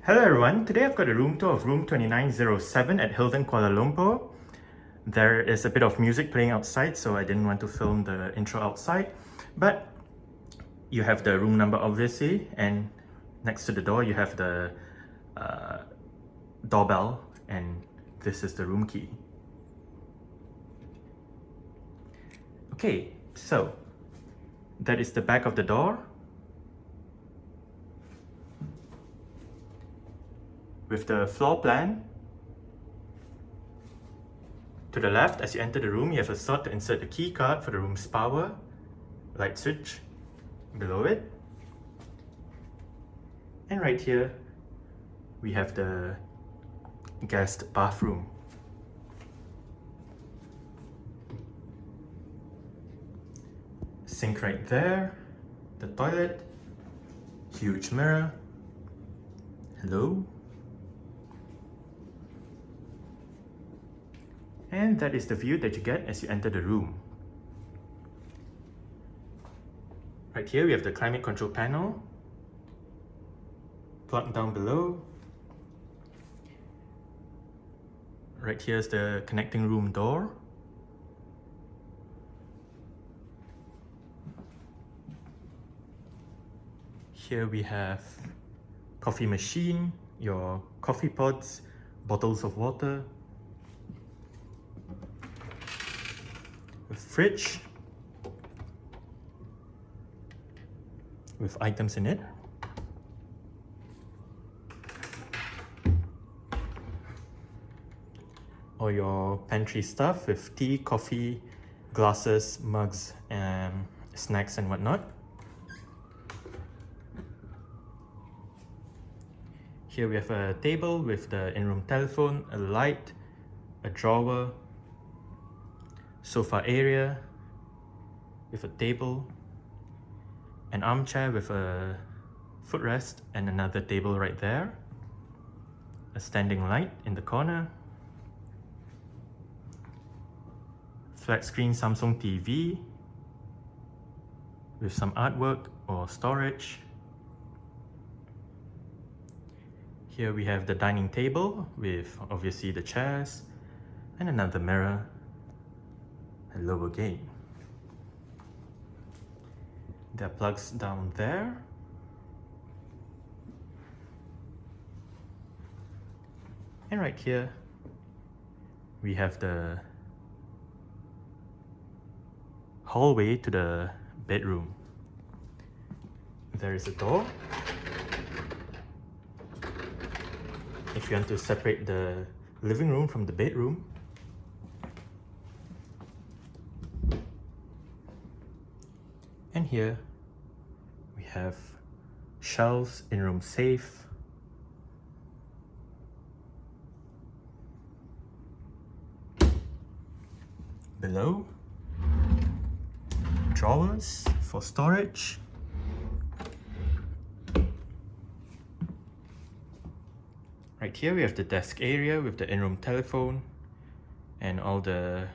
Hello everyone, today I've got a room tour of room 2907 at Hilton Kuala Lumpur. There is a bit of music playing outside, so I didn't want to film the intro outside. But you have the room number obviously, and next to the door you have the doorbell, and this is the room key. Okay, so that is the back of the door. With the floor plan. To the left, as you enter the room, you have a slot to insert the key card for the room's power, light switch below it. And right here, we have the guest bathroom. Sink right there, the toilet, huge mirror. Hello. And that is the view that you get as you enter the room. Right here we have the climate control panel, plug down below. Right here is the connecting room door. Here we have coffee machine, your coffee pods, bottles of water, a fridge with items in it, or your pantry stuff with tea, coffee, glasses, mugs, and snacks and whatnot. Here we have a table with the in-room telephone, a light, a drawer, sofa area with a table, an armchair with a footrest and another table right there, a standing light in the corner, flat screen Samsung TV with some artwork or storage. Here we have the dining table with obviously the chairs and another mirror. Hello again. There are plugs down there. And right here, we have the hallway to the bedroom. There is a door. If you want to separate the living room from the bedroom, and here we have shelves, in-room safe, below drawers for storage, right here we have the desk area with the in-room telephone and all the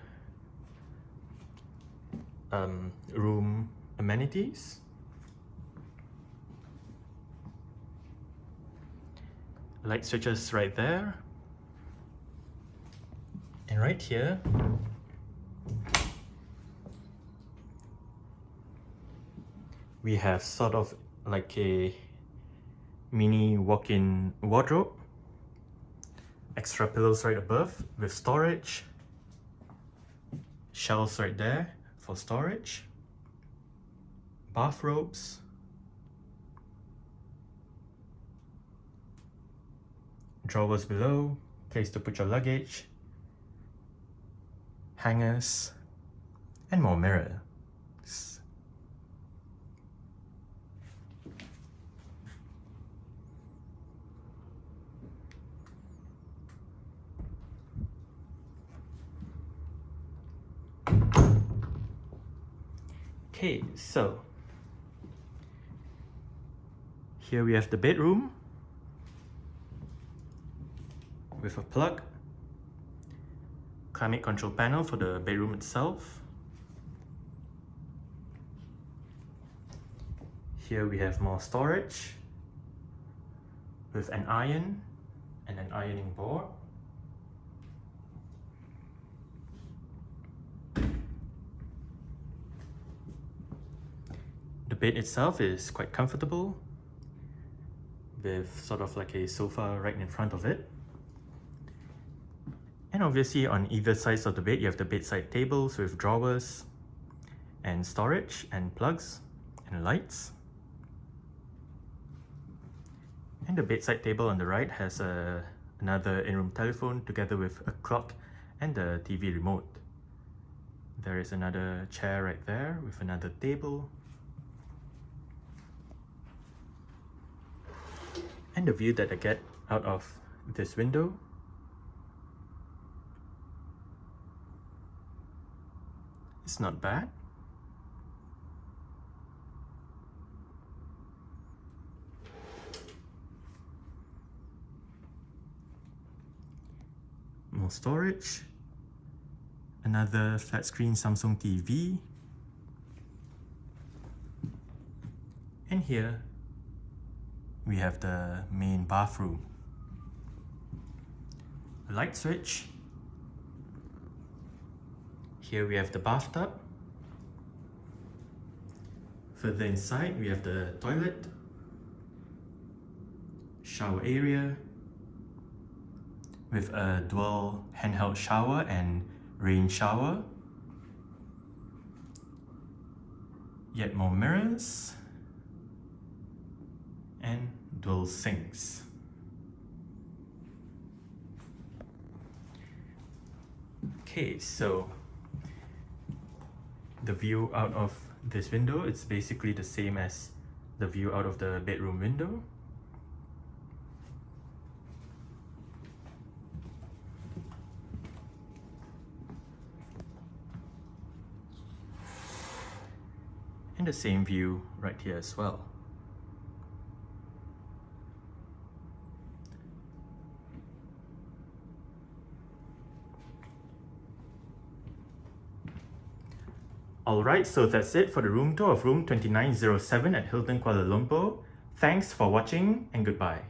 room amenities. Light switches right there. And right here, we have sort of like a mini walk-in wardrobe. Extra pillows right above with storage. Shelves right there for storage. Bathrobes. Drawers below, place to put your luggage. Hangers, and more mirrors. Okay, so here we have the bedroom with a plug, climate control panel for the bedroom itself. Here we have more storage, with an iron and an ironing board. The bed itself is quite comfortable, with sort of like a sofa right in front of it. And obviously on either sides of the bed you have the bedside tables with drawers and storage and plugs and lights. And the bedside table on the right has another in-room telephone together with a clock and a TV remote. There is another chair right there with another table. And the view that I get out of this window is not bad. More storage, another flat screen Samsung TV, and here we have the main bathroom. A light switch. Here we have the bathtub. Further inside we have the toilet, shower area with a dual handheld shower and rain shower. Yet more mirrors and dual sinks. Okay, so the view out of this window, it's basically the same as the view out of the bedroom window. And the same view right here as well. Alright, so that's it for the room tour of room 2907 at Hilton Kuala Lumpur. Thanks for watching and goodbye.